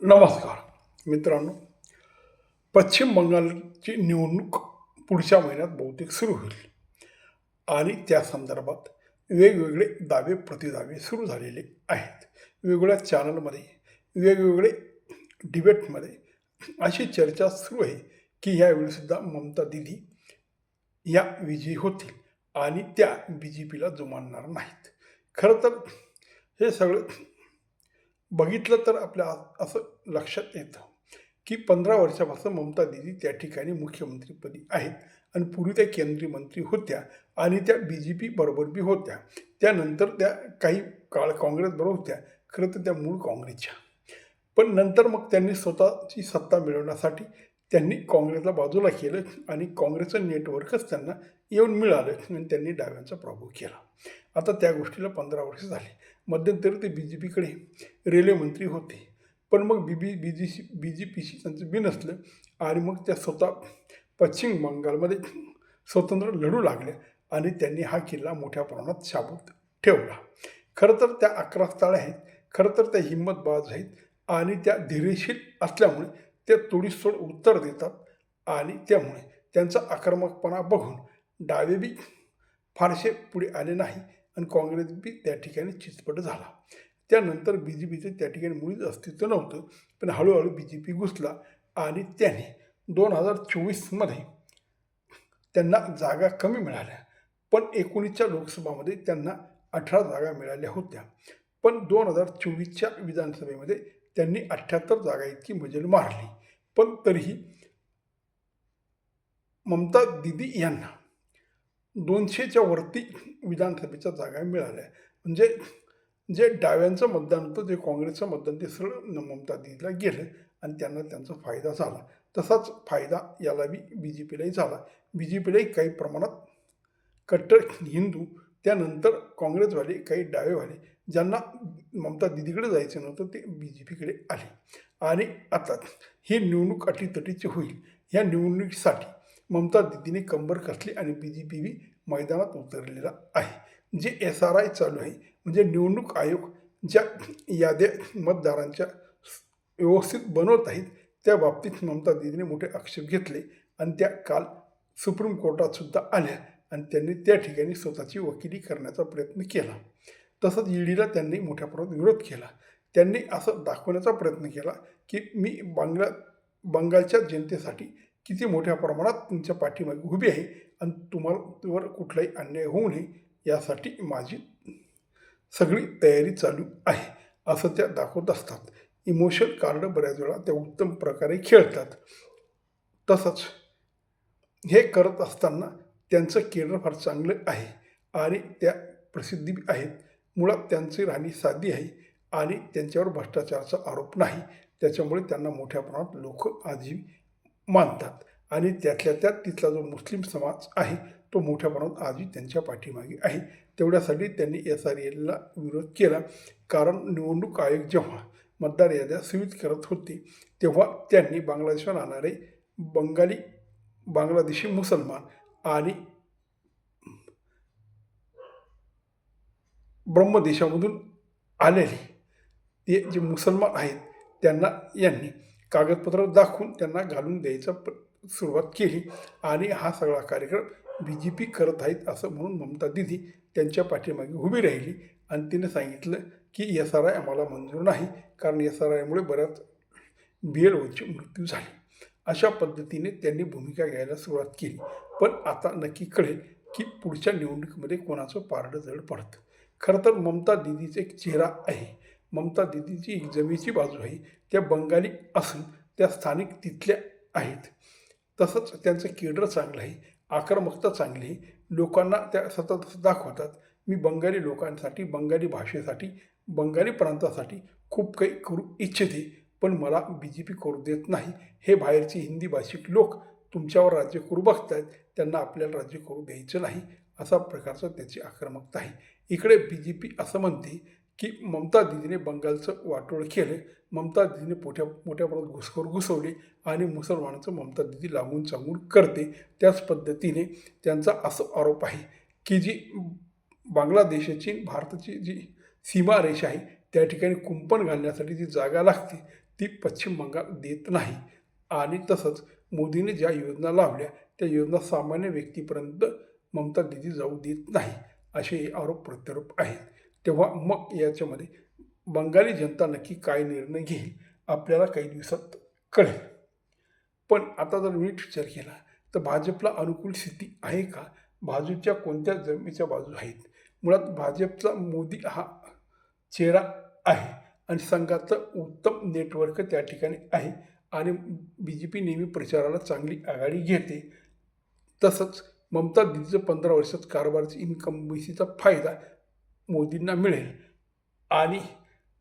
नमस्कार मित्रांनो. पश्चिम बंगालची निवडणूक पुढच्या महिन्यात बहुतेक सुरू होईल आणि त्या संदर्भात वेगवेगळे दावे प्रतिदावे सुरू झालेले आहेत. वेगवेगळ्या चॅनलमध्ये वेगवेगळे डिबेटमध्ये अशी चर्चा सुरू आहे की यावेळीसुद्धा ममता दिदी या विजयी होतील आणि त्या बी जे पीला जुमानणार नाहीत. खरं तर हे सगळं बघितलं तर आपल्या असं लक्षात येतं की 15 वर्षापासून ममता दिदी त्या ठिकाणी मुख्यमंत्रीपदी आहेत आणि पूर्वी त्या केंद्रीय मंत्री होत्या आणि त्या बी जे पी बरोबर बी होत्या. त्यानंतर त्या काही काळ काँग्रेसबरोबर होत्या. खरं तर त्या मूळ काँग्रेसच्या. पण नंतर मग त्यांनी स्वतःची सत्ता मिळवण्यासाठी त्यांनी काँग्रेसला बाजूला केलं आणि काँग्रेसचं नेटवर्कच त्यांना येऊन मिळालं आणि त्यांनी डाव्यांचा प्रभाव केला. आता त्या गोष्टीला 15 वर्ष झाली. मध्यंतरी ते बी जे पीकडे रेल्वे मंत्री होते, पण मग बी जे पीशी त्यांचं बिनसलं आणि मग त्या स्वतः पश्चिम बंगालमध्ये स्वतंत्र लढू लागल्या आणि त्यांनी हा किल्ला मोठ्या प्रमाणात शाबूत ठेवला. खरं तर त्या 11 स्थळं आहेत. खरं तर त्या हिंमतबाज आहेत आणि त्या धैर्यशील असल्यामुळे त्या तोडीसतोड उत्तर देतात आणि त्यामुळे त्यांचा आक्रमकपणा बघून डावे बी फारसे पुढे आले नाही आणि काँग्रेस बी त्या ठिकाणी चितपट झाला. त्यानंतर बी जे पीचं त्या ठिकाणी मुळीच अस्तित्व नव्हतं, पण हळूहळू बी जे पी घुसला आणि त्याने 2024मध्ये त्यांना जागा कमी मिळाल्या. पण 19च्या लोकसभामध्ये त्यांना 18 जागा मिळाल्या होत्या. पण 2024च्या विधानसभेमध्ये त्यांनी 78 जागा इतकी मजल मारली. पण तरीही ममता दिदी यांना 200च्या वरती विधानसभेच्या जागा मिळाल्या. म्हणजे जे डाव्यांचं मतदान होतं, जे काँग्रेसचं मतदान, ते सरळ ममता दिदीला गेलं आणि त्यांना त्यांचा फायदा झाला. तसाच फायदा याला बी जे पीलाही झाला. बी जे पीलाही काही प्रमाणात कट्टर हिंदू, त्यानंतर काँग्रेसवाले, काही डावेवाले ज्यांना ममता दिदीकडे जायचं नव्हतं ते बी जे पीकडे आले. आणि आता ही निवडणूक अटीतटीची होईल. ह्या निवडणुकीसाठी ममता दिदीने कंबर कसली आणि बी जे पी बी मैदानात उतरलेला आहे. जे SRI चालू आहे, म्हणजे निवडणूक आयोग ज्या याद्या मतदारांच्या व्यवस्थित बनवत आहेत, त्या बाबतीत ममता दिदीने मोठे आक्षेप घेतले आणि त्या काल सुप्रीम कोर्टातसुद्धा आल्या आणि त्यांनी त्या ठिकाणी स्वतःची वकिली करण्याचा प्रयत्न केला. तसंच ईडीला त्यांनी मोठ्या प्रमाणात विरोध केला. त्यांनी असं दाखवण्याचा प्रयत्न केला की मी बंगालच्या जनतेसाठी किती मोठ्या प्रमाणात तुमच्या पाठीमागे उभी आहे आणि तुम्हावर कुठलाही अन्याय होऊ नये यासाठी माझी सगळी तयारी चालू आहे, असं त्या दाखवत असतात. इमोशनल कार्ड बऱ्याच वेळा त्या उत्तम प्रकारे खेळतात. तसंच हे करत असताना त्यांचं केडर फार चांगलं आहे आणि त्या प्रसिद्धी आहेत. मुळात त्यांची राहणी साधी आहे आणि त्यांच्यावर भ्रष्टाचाराचा आरोप नाही. त्याच्यामुळे त्यांना मोठ्या प्रमाणात लोक आजही मानतात आणि त्यातल्या त्यात तिथला जो मुस्लिम समाज आहे तो मोठ्या प्रमाणात आजही त्यांच्या पाठीमागे आहे. तेवढ्यासाठी त्यांनी SRIला विरोध केला. कारण निवडणूक आयोग जेव्हा मतदार याद्या सीमित करत होते तेव्हा त्यांनी बांगलादेशहून राहणारे बांगलादेशी मुसलमान आणि ब्रह्मदेशामधून आलेले ते जे मुसलमान आहेत त्यांना यांनी कागदपत्र दाखवून त्यांना घालून द्यायचा सुरुवात केली आणि हा सगळा कार्यक्रम बी जे पी करत आहेत असं म्हणून ममता दिदी त्यांच्या पाठीमागे उभी राहिली आणि तिने सांगितलं की SRI आम्हाला मंजूर नाही, कारण SRIमुळे बऱ्याच BLOचे मृत्यू झाले. अशा पद्धतीने त्यांनी भूमिका घ्यायला सुरुवात केली. पण आता नक्की कळेल की पुढच्या निवडणुकीमध्ये कोणाचं पारडं जड पडतं. खरं तर ममता दिदीचा एक चेहरा आहे. ममता दिदीची एक जमेची बाजू आहे. त्या बंगाली असून त्या स्थानिक तिथल्या आहेत. तसंच त्यांचं केडर चांगलं आहे, आक्रमकता चांगली आहे. लोकांना त्या सतत दाखवतात मी बंगाली लोकांसाठी, बंगाली भाषेसाठी, बंगाली प्रांतासाठी खूप काही करू इच्छिते, पण मला बी जे पी करू देत नाही. हे बाहेरचे हिंदी भाषिक लोक तुमच्यावर राज्य करू बघतायत, त्यांना आपल्याला राज्य करू द्यायचं नाही, असा प्रकारचं त्याची आक्रमकता आहे. इकडे बी जे पी असं म्हणते की ममता दिदीने बंगालचं वाटोळ केलं, ममता दिदीने मोठ्या प्रमाणात घुसखोर घुसवले आणि मुसलमानाचं ममता दिदी लागून चांगून करते. त्याच पद्धतीने त्यांचा असं आरोप आहे की जी बांगलादेशाची भारताची जी सीमारेषा आहे त्या ठिकाणी कुंपण घालण्यासाठी जी जागा लागते ती पश्चिम बंगाल देत नाही आणि तसंच मोदीने ज्या योजना लावल्या त्या योजना सामान्य व्यक्तीपर्यंत ममता दिदी जाऊ देत नाही असे आरोप प्रत्यारोप आहेत. तेव्हा मग याच्यामध्ये बंगाली जनता नक्की काय निर्णय घेईल आपल्याला काही दिवसात कळेल. पण आता जर नीट विचार केला तर भाजपला अनुकूल स्थिती आहे का? भाजपच्या कोणत्या जमिनीच्या बाजू आहेत? मुळात भाजपचा मोदी हा चेहरा आहे आणि संघाचं उत्तम नेटवर्क त्या ठिकाणी आहे आणि BJP नेहमी प्रचाराला चांगली आघाडी घेते. तसंच ममता दीदीचं 15 वर्षात कारभाराची इन्कम्बन्सीचा फायदा मोदींना मिळेल आणि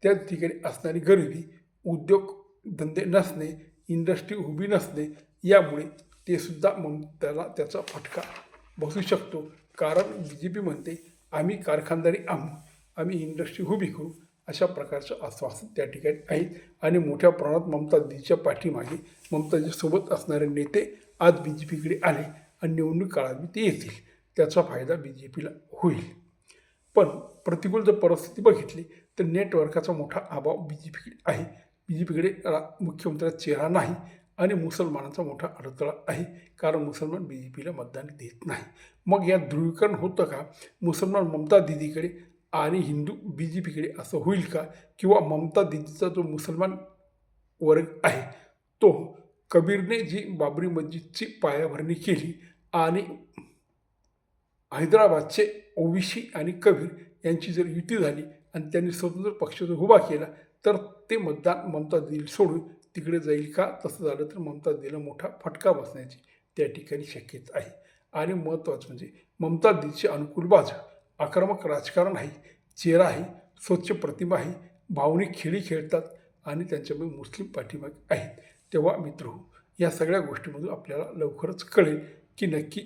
त्या ठिकाणी असणारी गरिबी, उद्योगधंदे नसणे, इंडस्ट्री उभी नसणे यामुळे ते सुद्धा त्याला त्याचा फटका बसू शकतो. कारण BJP म्हणते आम्ही कारखानदारी आणू, आम्ही इंडस्ट्री उभी करू अशा प्रकारचं आश्वासन त्या ठिकाणी आहे आणि मोठ्या प्रमाणात ममता दीदीच्या पाठीमागे ममताजीसोबत असणारे नेते आज BJPकडे आले आणि निवडणूक काळात ते येतील. त्याचा फायदा BJPला होईल. पण प्रतिकूल जर परिस्थिती बघितली तर नेटवर्काचा मोठा अभाव BJPकडे आहे. BJPकडे मुख्यमंत्र्याचा चेहरा नाही आणि मुसलमानांचा मोठा अडथळा आहे कारण मुसलमान BJPला मतदान देत नाही. मग या ध्रुवीकरण होतं का? मुसलमान ममता दीदीकडे आणि हिंदू BJPकडे असं होईल का? किंवा ममता दीदीचा जो मुसलमान वर्ग आहे तो कबीरने जी बाबरी मस्जिदची पायाभरणी केली आणि हैदराबादचे OBC आणि कबीर यांची जर युती झाली आणि त्यांनी स्वतंत्र पक्ष जर उभा केला तर ते मतदान ममता दीदी सोडून तिकडे जाईल का? तसं झालं तर ममता दीदीला मोठा फटका बसण्याची त्या ठिकाणी शक्यता आहे. आणि महत्त्वाचं म्हणजे ममता दीदीची अनुकूल बाजू आक्रमक राजकारण आहे, चेहरा आहे, स्वच्छ प्रतिमा आहे, भावनिक खेळी खेळतात आणि त्यांच्यामध्ये मुस्लिम पाठीमागे आहेत. तेव्हा मित्रहो या सगळ्या गोष्टीमधून आपल्याला लवकरच कळेल की नक्की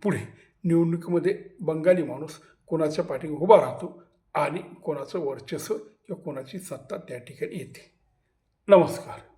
पुढे निवडणुकीमध्ये बंगाली माणूस कोणाच्या पाठीमागे उभा राहतो आणि कोणाचं वर्चस्व किंवा कोणाची सत्ता त्या ठिकाणी येते. नमस्कार.